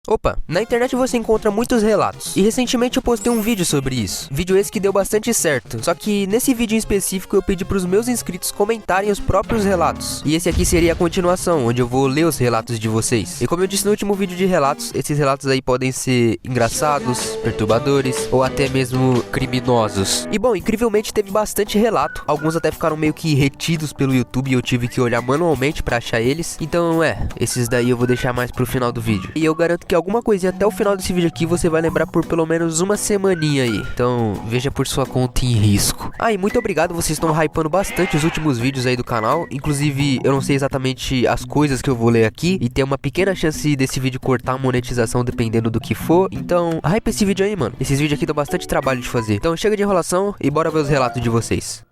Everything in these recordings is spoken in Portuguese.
Opa, na internet você encontra muitos relatos, e recentemente eu postei um vídeo sobre isso. Vídeo esse que deu bastante certo, só que nesse vídeo em específico eu pedi pros meus inscritos comentarem os próprios relatos. E esse aqui seria a continuação, onde eu vou ler os relatos de vocês. E como eu disse no último vídeo de relatos, esses relatos aí podem ser engraçados, perturbadores, ou até mesmo criminosos. E bom, incrivelmente teve bastante relato, alguns até ficaram meio que retidos pelo YouTube e eu tive que olhar manualmente pra achar eles. Então esses daí eu vou deixar mais pro final do vídeo. E eu garanto que alguma coisinha até o final desse vídeo aqui você vai lembrar por pelo menos uma semaninha aí. Então veja por sua conta em risco. E muito obrigado, vocês estão hypando bastante os últimos vídeos aí do canal. Inclusive eu não sei exatamente as coisas que eu vou ler aqui, e tem uma pequena chance desse vídeo cortar a monetização dependendo do que for. Então hype esse vídeo aí, mano. Esses vídeos aqui dão bastante trabalho de fazer. Então chega de enrolação e bora ver os relatos de vocês.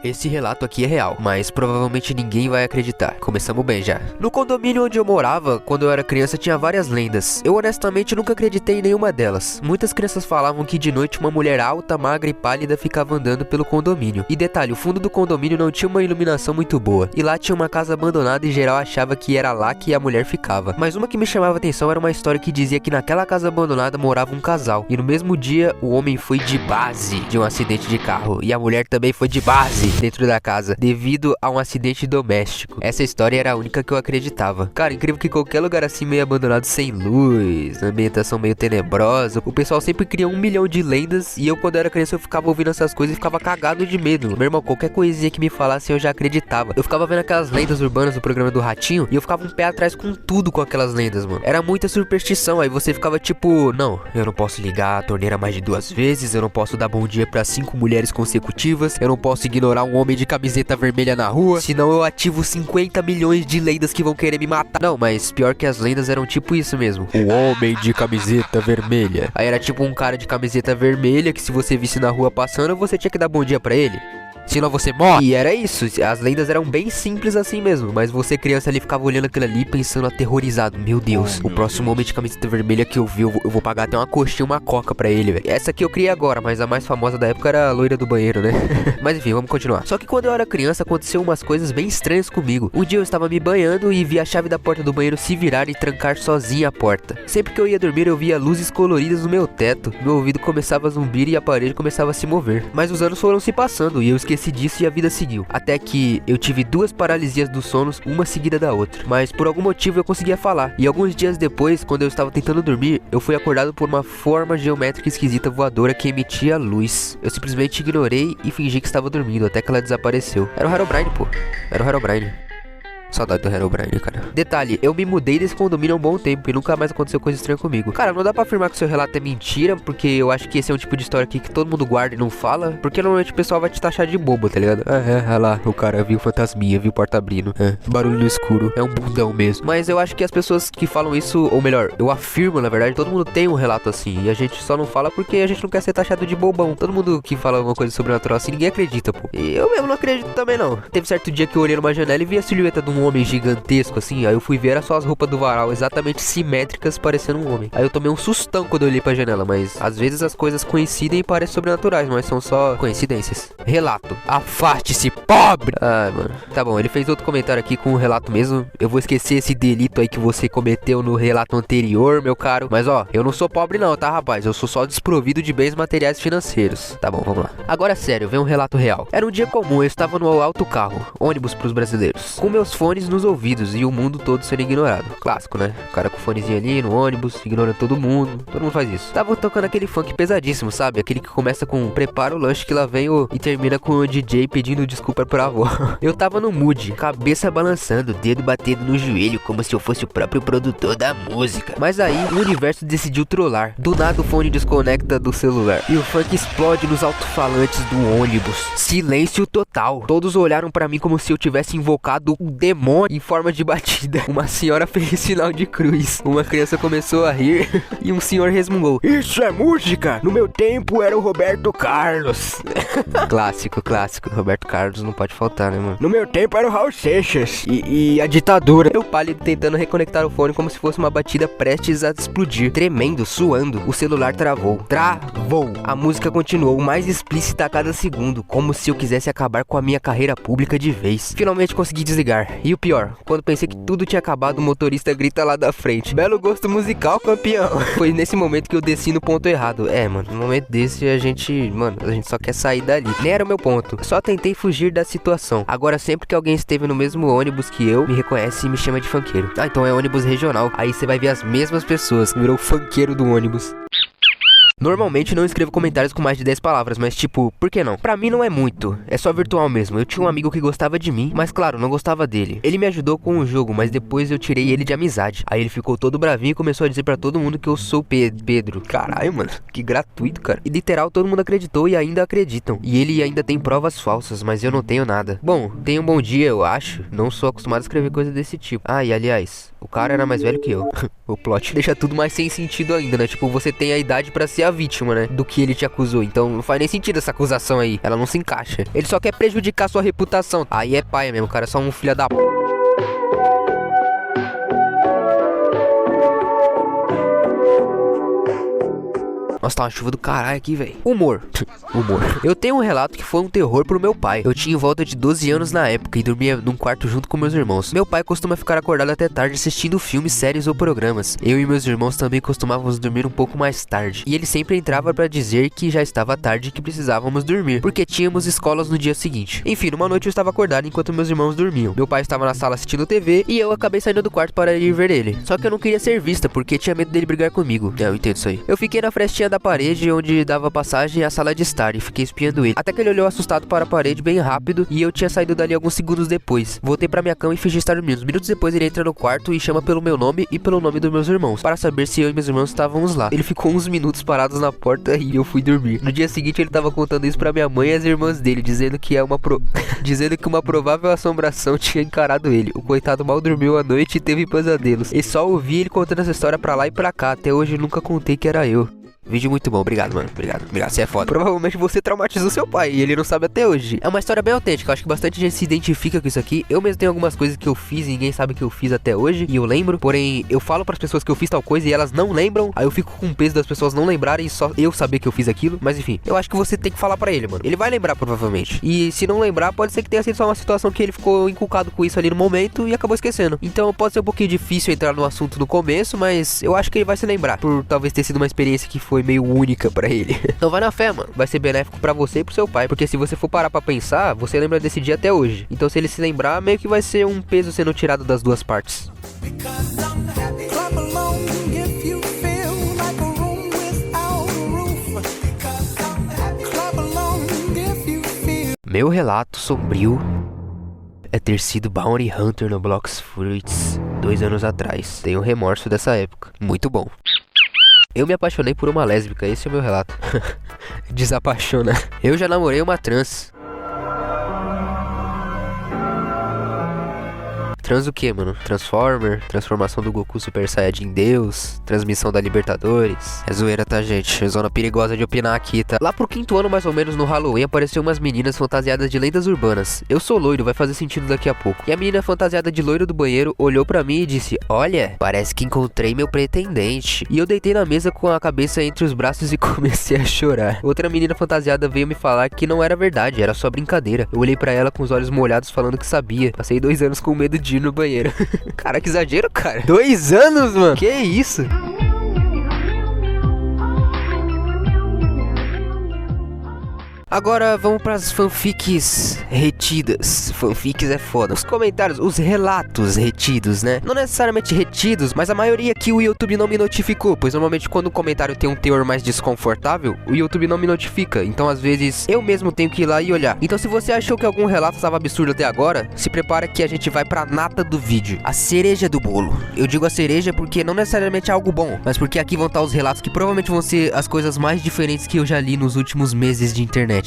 Esse relato aqui é real, mas provavelmente ninguém vai acreditar. Começamos bem já. No condomínio onde eu morava, quando eu era criança, tinha várias lendas. Eu honestamente nunca acreditei em nenhuma delas. Muitas crianças falavam que de noite uma mulher alta, magra e pálida ficava andando pelo condomínio. E detalhe, o fundo do condomínio não tinha uma iluminação muito boa. E lá tinha uma casa abandonada e geral achava que era lá que a mulher ficava. Mas uma que me chamava atenção era uma história que dizia que naquela casa abandonada morava um casal. E no mesmo dia, o homem foi de base de um acidente de carro. E a mulher também foi de base dentro da casa, devido a um acidente doméstico. Essa história era a única que eu acreditava. Cara, incrível que qualquer lugar assim meio abandonado, sem luz, ambientação meio tenebrosa, o pessoal sempre cria 1 milhão de lendas, e eu quando era criança eu ficava ouvindo essas coisas e ficava cagado de medo. Meu irmão, qualquer coisinha que me falasse eu já acreditava. Eu ficava vendo aquelas lendas urbanas do programa do Ratinho, e eu ficava um pé atrás com tudo com aquelas lendas, mano. Era muita superstição, aí você ficava tipo, não, eu não posso ligar a torneira mais de 2 vezes, eu não posso dar bom dia pra 5 mulheres consecutivas, eu não posso ignorar um homem de camiseta vermelha na rua, senão eu ativo 50 milhões de lendas que vão querer me matar. Não, mas pior que as lendas eram tipo isso mesmo. O homem de camiseta vermelha. Aí era tipo um cara de camiseta vermelha que se você visse na rua passando, você tinha que dar bom dia pra ele, senão você morre. E era isso, as lendas eram bem simples assim mesmo, mas você criança ali ficava olhando aquilo ali pensando aterrorizado. Meu Deus, o próximo homem de camiseta vermelha que eu vi, eu vou pagar até uma coxinha, uma coca pra ele, velho. Essa aqui eu criei agora, mas a mais famosa da época era a loira do banheiro, né? Mas enfim, vamos continuar. Só que quando eu era criança aconteceu umas coisas bem estranhas comigo. Um dia eu estava me banhando e vi a chave da porta do banheiro se virar e trancar sozinha a porta. Sempre que eu ia dormir eu via luzes coloridas no meu teto, meu ouvido começava a zumbir e a parede começava a se mover. Mas os anos foram se passando e eu esqueci disso e a vida seguiu. Até que eu tive 2 paralisias do sono, uma seguida da outra. Mas por algum motivo eu conseguia falar. E alguns dias depois, quando eu estava tentando dormir, eu fui acordado por uma forma geométrica esquisita voadora que emitia luz. Eu simplesmente ignorei e fingi que estava dormindo, até que ela desapareceu. Era o Herobrine, pô. Era o Herobrine. Saudade do Herobrine, cara. Detalhe, eu me mudei desse condomínio há um bom tempo e nunca mais aconteceu coisa estranha comigo. Cara, não dá pra afirmar que o seu relato é mentira, porque eu acho que esse é um tipo de história aqui que todo mundo guarda e não fala, porque normalmente o pessoal vai te taxar de bobo, tá ligado? Olha lá, o cara viu fantasminha, viu porta abrindo, barulho no escuro, é um bundão mesmo. Mas eu acho que as pessoas que falam isso, ou melhor, eu afirmo, na verdade, todo mundo tem um relato assim, e a gente só não fala porque a gente não quer ser taxado de bobão. Todo mundo que fala alguma coisa sobrenatural assim, ninguém acredita, pô. E eu mesmo não acredito também, não. Teve certo dia que eu olhei numa janela e vi a silhueta de um homem gigantesco assim, aí eu fui ver, era só as roupas do varal exatamente simétricas, parecendo um homem. Aí eu tomei um sustão quando eu olhei pra janela, mas às vezes as coisas coincidem e parecem sobrenaturais, mas são só coincidências. Relato: afaste-se, pobre! Mano, tá bom, ele fez outro comentário aqui com um relato mesmo. Eu vou esquecer esse delito aí que você cometeu no relato anterior, meu caro. Mas ó, eu não sou pobre não, tá, rapaz? Eu sou só desprovido de bens materiais financeiros. Tá bom, vamos lá. Agora sério, vem um relato real. Era um dia comum, eu estava no alto carro, ônibus pros brasileiros, com meus fones nos ouvidos e o mundo todo sendo ignorado. Clássico, né? O cara com o fonezinho ali no ônibus, ignorando todo mundo faz isso. Tava tocando aquele funk pesadíssimo, sabe? Aquele que começa com prepara o lanche que lá vem e termina com o DJ pedindo desculpa pra avó. Eu tava no mood, cabeça balançando, dedo batendo no joelho como se eu fosse o próprio produtor da música. Mas aí o universo decidiu trollar. Do nada o fone desconecta do celular e o funk explode nos alto-falantes do ônibus. Silêncio total. Todos olharam pra mim como se eu tivesse invocado o demônio demônio em forma de batida. Uma senhora fez sinal de cruz. Uma criança começou a rir e um senhor resmungou: "Isso é música! No meu tempo era o Roberto Carlos." Clássico. Roberto Carlos não pode faltar, né, mano? No meu tempo era o Raul Seixas e a ditadura. Eu pálido tentando reconectar o fone como se fosse uma batida prestes a explodir. Tremendo, suando, o celular travou. A música continuou, mais explícita a cada segundo, como se eu quisesse acabar com a minha carreira pública de vez. Finalmente consegui desligar. E o pior, quando pensei que tudo tinha acabado, o motorista grita lá da frente: "Belo gosto musical, campeão." Foi nesse momento que eu desci no ponto errado. Mano, no momento desse a gente só quer sair dali. Nem era o meu ponto. Só tentei fugir da situação. Agora sempre que alguém esteve no mesmo ônibus que eu, me reconhece e me chama de funkeiro. Então é ônibus regional. Aí você vai ver as mesmas pessoas. Virou funkeiro do ônibus. Normalmente não escrevo comentários com mais de 10 palavras, mas tipo, por que não? Pra mim não é muito, é só virtual mesmo. Eu tinha um amigo que gostava de mim, mas claro, não gostava dele. Ele me ajudou com o jogo, mas depois eu tirei ele de amizade. Aí ele ficou todo bravinho e começou a dizer pra todo mundo que eu sou Pedro. Caralho, mano, que gratuito, cara. E literal, todo mundo acreditou e ainda acreditam. E ele ainda tem provas falsas, mas eu não tenho nada. Bom, tenha um bom dia, eu acho. Não sou acostumado a escrever coisa desse tipo. E aliás, o cara era mais velho que eu. O plot deixa tudo mais sem sentido ainda, né? Tipo, você tem a idade pra ser a vítima, né? Do que ele te acusou. Então não faz nem sentido essa acusação aí. Ela não se encaixa. Ele só quer prejudicar sua reputação. Aí é paia mesmo, o cara é só um filho da p... Nossa, tá uma chuva do caralho aqui, velho. Humor. Eu tenho um relato que foi um terror pro meu pai. Eu tinha em volta de 12 anos na época e dormia num quarto junto com meus irmãos. Meu pai costuma ficar acordado até tarde assistindo filmes, séries ou programas. Eu e meus irmãos também costumávamos dormir um pouco mais tarde. E ele sempre entrava pra dizer que já estava tarde e que precisávamos dormir, porque tínhamos escolas no dia seguinte. Enfim, numa noite eu estava acordado enquanto meus irmãos dormiam. Meu pai estava na sala assistindo TV e eu acabei saindo do quarto para ir ver ele. Só que eu não queria ser vista, porque tinha medo dele brigar comigo. Eu entendo isso aí. Eu fiquei na frestinha da parede onde dava passagem à sala de estar e fiquei espiando ele. Até que ele olhou assustado para a parede bem rápido e eu tinha saído dali alguns segundos depois. Voltei pra minha cama e fingi estar dormindo. Minutos depois ele entra no quarto e chama pelo meu nome e pelo nome dos meus irmãos, para saber se eu e meus irmãos estávamos lá. Ele ficou uns minutos parados na porta e eu fui dormir. No dia seguinte ele tava contando isso pra minha mãe e as irmãs dele, dizendo que dizendo que uma provável assombração tinha encarado ele. O coitado mal dormiu à noite e teve pesadelos. E só ouvi ele contando essa história pra lá e pra cá. Até hoje eu nunca contei que era eu. Vídeo muito bom, obrigado, mano. Obrigado, você é foda. Provavelmente você traumatizou seu pai e ele não sabe até hoje. É uma história bem autêntica, eu acho que bastante gente se identifica com isso aqui. Eu mesmo tenho algumas coisas que eu fiz e ninguém sabe que eu fiz até hoje e eu lembro. Porém, eu falo pras pessoas que eu fiz tal coisa e elas não lembram. Aí eu fico com o peso das pessoas não lembrarem e só eu saber que eu fiz aquilo. Mas enfim, eu acho que você tem que falar pra ele, mano. Ele vai lembrar provavelmente. E se não lembrar, pode ser que tenha sido só uma situação que ele ficou inculcado com isso ali no momento e acabou esquecendo. Então pode ser um pouquinho difícil entrar no assunto no começo, mas eu acho que ele vai se lembrar, por talvez ter sido uma experiência que foi meio única pra ele. Então vai na fé, mano. Vai ser benéfico pra você e pro seu pai. Porque se você for parar pra pensar, você lembra desse dia até hoje. Então se ele se lembrar, meio que vai ser um peso sendo tirado das duas partes. Meu relato sombrio é ter sido Bounty Hunter no Blox Fruits 2 anos atrás. Tenho remorso dessa época. Muito bom. Eu me apaixonei por uma lésbica, esse é o meu relato. Desapaixona. Eu já namorei uma trans. Trans o que, mano? Transformer, transformação do Goku Super Saiyajin Deus, transmissão da Libertadores. É zoeira, tá, gente? Zona perigosa de opinar aqui, tá? Lá pro 5º ano, mais ou menos, no Halloween, apareceu umas meninas fantasiadas de lendas urbanas. Eu sou loiro, vai fazer sentido daqui a pouco. E a menina fantasiada de loiro do banheiro olhou pra mim e disse: "Olha, parece que encontrei meu pretendente." E eu deitei na mesa com a cabeça entre os braços e comecei a chorar. Outra menina fantasiada veio me falar que não era verdade, era só brincadeira. Eu olhei pra ela com os olhos molhados falando que sabia. Passei 2 anos com medo de ir no banheiro. Cara, que exagero, cara. 2 anos, mano. Que isso? Agora vamos pras fanfics retidas. Fanfics é foda. Os comentários, os relatos retidos, né? Não necessariamente retidos, mas a maioria que o YouTube não me notificou. Pois normalmente quando o comentário tem um teor mais desconfortável, o YouTube não me notifica. Então às vezes eu mesmo tenho que ir lá e olhar. Então se você achou que algum relato estava absurdo até agora, se prepara que a gente vai pra nata do vídeo. A cereja do bolo. Eu digo a cereja porque não necessariamente é algo bom, mas porque aqui vão estar os relatos que provavelmente vão ser as coisas mais diferentes que eu já li nos últimos meses de internet.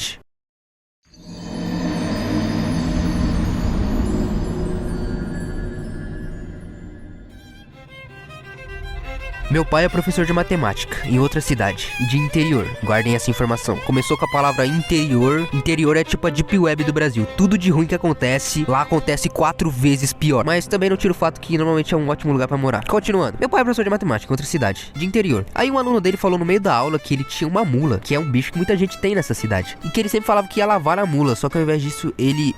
Meu pai é professor de matemática em outra cidade e de interior. Guardem essa informação. Começou com a palavra interior. Interior é tipo a deep web do Brasil. Tudo de ruim que acontece, lá acontece 4 vezes pior. Mas também não tira o fato que normalmente é um ótimo lugar pra morar. Continuando. Meu pai é professor de matemática em outra cidade, de interior. Aí um aluno dele falou no meio da aula que ele tinha uma mula, que é um bicho que muita gente tem nessa cidade. E que ele sempre falava que ia lavar a mula, só que ao invés disso, ele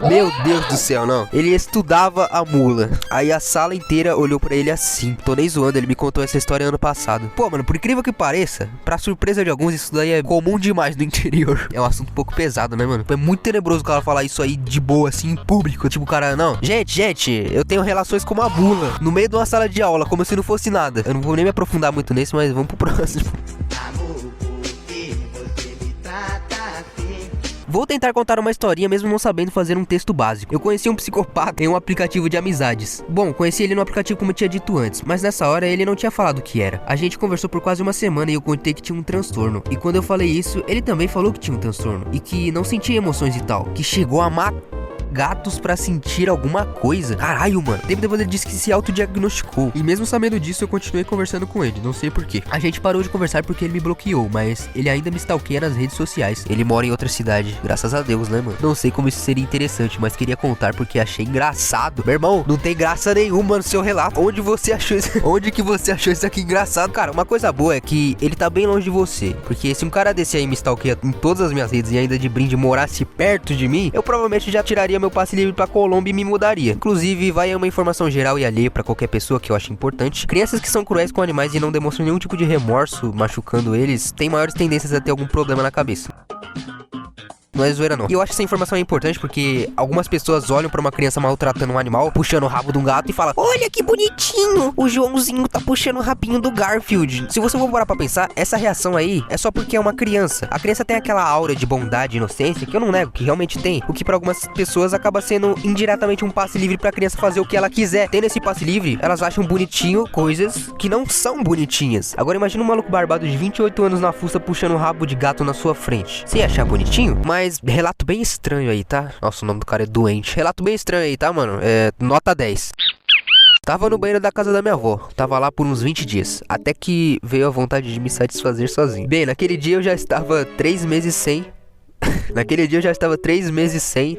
Meu Deus do céu, não. Ele estudava a mula. Aí a sala inteira olhou pra ele assim. Tô nem zoando, ele me contou essa história ano passado. Pô, mano, por incrível que pareça, pra surpresa de alguns, isso daí é comum demais no interior. É um assunto um pouco pesado, né, mano? É muito tenebroso o cara falar isso aí de boa, assim, em público. Tipo, o cara, não. Gente, eu tenho relações com uma mula no meio de uma sala de aula, como se não fosse nada. Eu não vou nem me aprofundar muito nesse, mas vamos pro próximo. Vou tentar contar uma historinha mesmo não sabendo fazer um texto básico. Eu conheci um psicopata em um aplicativo de amizades. Bom, conheci ele no aplicativo como eu tinha dito antes, mas nessa hora ele não tinha falado o que era. A gente conversou por quase uma semana e eu contei que tinha um transtorno. E quando eu falei isso, ele também falou que tinha um transtorno e que não sentia emoções e tal, que chegou a matar gatos pra sentir alguma coisa. Caralho, mano. Tempo depois ele disse que se autodiagnosticou. E mesmo sabendo disso, eu continuei conversando com ele. Não sei porquê. A gente parou de conversar porque ele me bloqueou, mas ele ainda me stalkeia nas redes sociais. Ele mora em outra cidade. Graças a Deus, né, mano? Não sei como isso seria interessante, mas queria contar porque achei engraçado. Meu irmão, não tem graça nenhuma no seu relato. Onde você achou isso? Onde que você achou isso aqui engraçado? Cara, uma coisa boa é que ele tá bem longe de você. Porque se um cara desse aí me stalkeia em todas as minhas redes e ainda de brinde morasse perto de mim, eu provavelmente já tiraria meu passe livre pra Colômbia e me mudaria. Inclusive, vai uma informação geral e alheia pra qualquer pessoa que eu acho importante. Crianças que são cruéis com animais e não demonstram nenhum tipo de remorso machucando eles, têm maiores tendências a ter algum problema na cabeça. Não é zoeira não. E eu acho que essa informação é importante porque algumas pessoas olham pra uma criança maltratando um animal, puxando o rabo de um gato e falam: olha que bonitinho, o Joãozinho tá puxando o rabinho do Garfield. Se você for parar pra pensar, essa reação aí é só porque é uma criança. A criança tem aquela aura de bondade e inocência, que eu não nego, que realmente tem. O que pra algumas pessoas acaba sendo indiretamente um passe livre pra criança fazer o que ela quiser. Tendo esse passe livre, elas acham bonitinho coisas que não são bonitinhas. Agora imagina um maluco barbado de 28 anos na fuça puxando o rabo de gato na sua frente. Você ia achar bonitinho? Mas relato bem estranho aí, tá? Nossa, o nome do cara é doente. Relato bem estranho aí, tá, mano? Nota 10. Tava no banheiro da casa da minha avó. Tava lá por uns 20 dias. Até que veio a vontade de me satisfazer sozinho. Bem, naquele dia eu já estava 3 meses sem...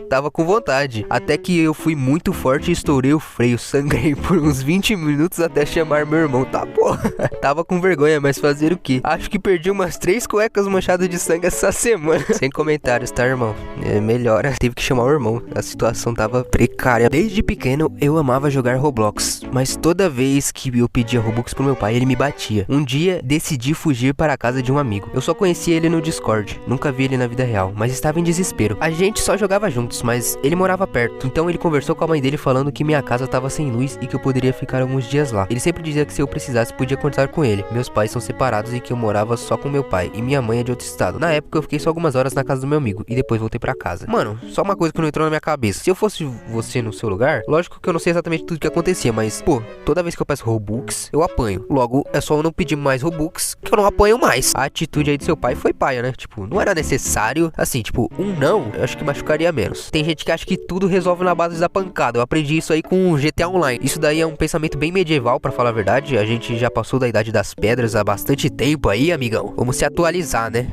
tava com vontade. Até que eu fui muito forte e estourei o freio. Sangrei por uns 20 minutos até chamar meu irmão. Tá, porra. Tava com vergonha, mas fazer o quê? Acho que perdi umas 3 cuecas manchadas de sangue essa semana. Sem comentários, tá, irmão? Melhora. Teve que chamar o irmão. A situação tava precária. Desde pequeno, eu amava jogar Roblox. Mas toda vez que eu pedia Robux pro meu pai, ele me batia. Um dia, decidi fugir para a casa de um amigo. Eu só conhecia ele no Discord. Nunca vi ele na vida real, mas estava em desespero. A gente só jogava juntos, mas ele morava perto. Então ele conversou com a mãe dele falando que minha casa tava sem luz e que eu poderia ficar alguns dias lá. Ele sempre dizia que se eu precisasse podia contar com ele. Meus pais são separados e que eu morava só com meu pai e minha mãe é de outro estado. Na época eu fiquei só algumas horas na casa do meu amigo e depois voltei pra casa. Mano, só uma coisa que não entrou na minha cabeça. Se eu fosse você no seu lugar, lógico que eu não sei exatamente tudo que acontecia, mas pô, toda vez que eu peço Robux, eu apanho. Logo, é só eu não pedir mais Robux que eu não apanho mais. A atitude aí do seu pai foi paia, né? Tipo, não era necessário, assim, tipo, um não, eu acho que machucaria menos. Tem gente que acha que tudo resolve na base da pancada. Eu aprendi isso aí com o GTA Online. Isso daí é um pensamento bem medieval, pra falar a verdade. A gente já passou da Idade das Pedras há bastante tempo aí, amigão. Vamos se atualizar, né?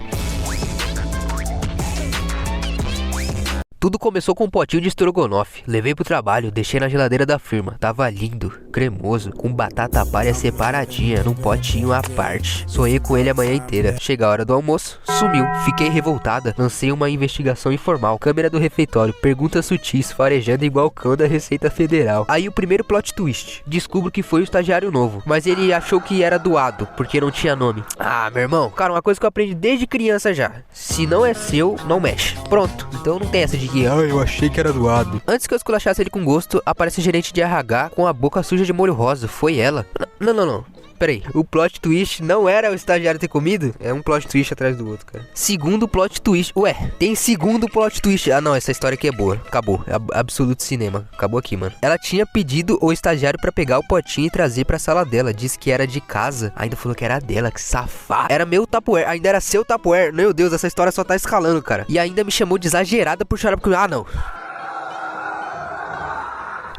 Tudo começou com um potinho de estrogonofe. Levei pro trabalho, deixei na geladeira da firma. Tava lindo, cremoso, com batata palha separadinha, num potinho à parte. Sonhei com ele a manhã inteira. Chega a hora do almoço, sumiu. Fiquei revoltada, lancei uma investigação informal. Câmera do refeitório, perguntas sutis, farejando igual cão da Receita Federal. Aí o primeiro plot twist. Descubro que foi o estagiário novo, mas ele achou que era doado, porque não tinha nome. Ah, meu irmão, cara, uma coisa que eu aprendi desde criança já. Se não é seu, não mexe. Pronto, então não tem essa de eu achei que era doado. Antes que eu esculachasse ele com gosto, aparece o gerente de RH com a boca suja de molho rosa. Foi ela? Não. Peraí, o plot twist não era o estagiário ter comido? É um plot twist atrás do outro, cara. Segundo plot twist. Ué, tem segundo plot twist. Ah, não, essa história aqui é boa. Acabou. É absoluto cinema. Acabou aqui, mano. Ela tinha pedido o estagiário pra pegar o potinho e trazer pra sala dela. Disse que era de casa. Ainda falou que era dela, que safado. Era meu Tupperware, ainda era seu Tupperware. Meu Deus, essa história só tá escalando, cara. E ainda me chamou de exagerada por chorar porque... Ah, não.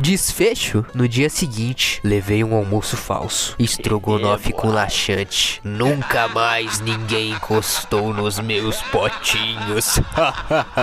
Desfecho? No dia seguinte, levei um almoço falso. Estrogonofe com laxante. Nunca mais ninguém encostou nos meus potinhos.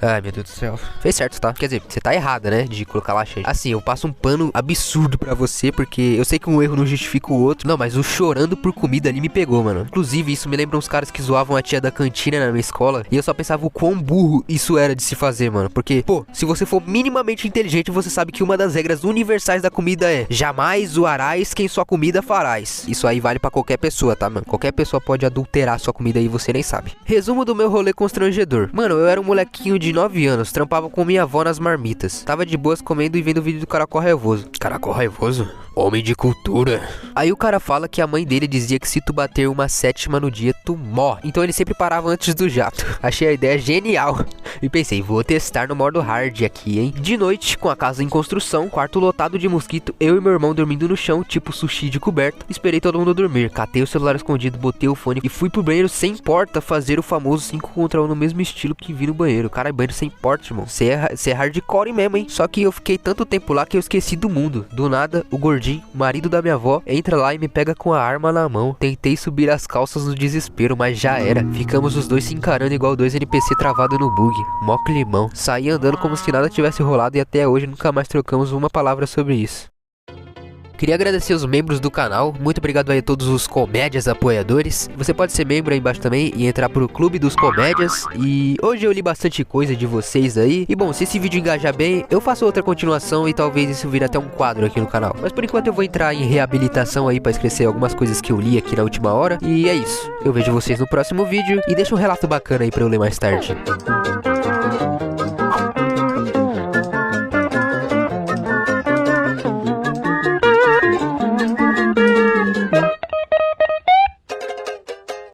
Ai, meu Deus do céu. Fez certo, tá? Quer dizer, você tá errada, né? De colocar laxante. Assim, eu passo um pano absurdo pra você, porque eu sei que um erro não justifica o outro. Não, mas o chorando por comida ali me pegou, mano. Inclusive, isso me lembra uns caras que zoavam a tia da cantina na minha escola. E eu só pensava o quão burro isso era de se fazer, mano. Porque, pô, se você for minimamente inteligente, você sabe que uma das regras universais da comida é: jamais zoarás quem sua comida farás. Isso aí vale pra qualquer pessoa, tá, mano? Qualquer pessoa pode adulterar sua comida e você nem sabe. Resumo do meu rolê constrangedor. Mano, eu era um molequinho de 9 anos, trampava com minha avó nas marmitas. Tava de boas comendo e vendo o vídeo do Caracol Raivoso. Caracol Raivoso? Homem de cultura. Aí o cara fala que a mãe dele dizia que se tu bater uma 7ª no dia, tu morre. Então ele sempre parava antes do jato. Achei a ideia genial. E pensei, vou testar no modo hard aqui, hein? De noite, com a casa em construção, quarto lotado de mosquito, eu e meu irmão dormindo no chão, tipo sushi de coberta. Esperei todo mundo dormir, catei o celular escondido, botei o fone e fui pro banheiro sem porta fazer o famoso 5 contra 1 no mesmo estilo que vi no banheiro. Cara, banheiro sem porta, irmão. Você é hardcore mesmo, hein? Só que eu fiquei tanto tempo lá que eu esqueci do mundo. Do nada, o gordinho, marido da minha avó, entra lá e me pega com a arma na mão. Tentei subir as calças no desespero, mas já era. Ficamos os dois se encarando igual dois NPC travado no bug. Mó climão. Saí andando como se nada tivesse rolado e até hoje nunca mais trocamos uma palavra sobre isso. Queria agradecer os membros do canal, muito obrigado aí a todos os comédias apoiadores. Você pode ser membro aí embaixo também e entrar pro Clube dos Comédias. E hoje eu li bastante coisa de vocês aí. E bom, se esse vídeo engajar bem, eu faço outra continuação e talvez isso vire até um quadro aqui no canal. Mas por enquanto eu vou entrar em reabilitação aí pra esquecer algumas coisas que eu li aqui na última hora. E é isso, eu vejo vocês no próximo vídeo e deixa um relato bacana aí pra eu ler mais tarde.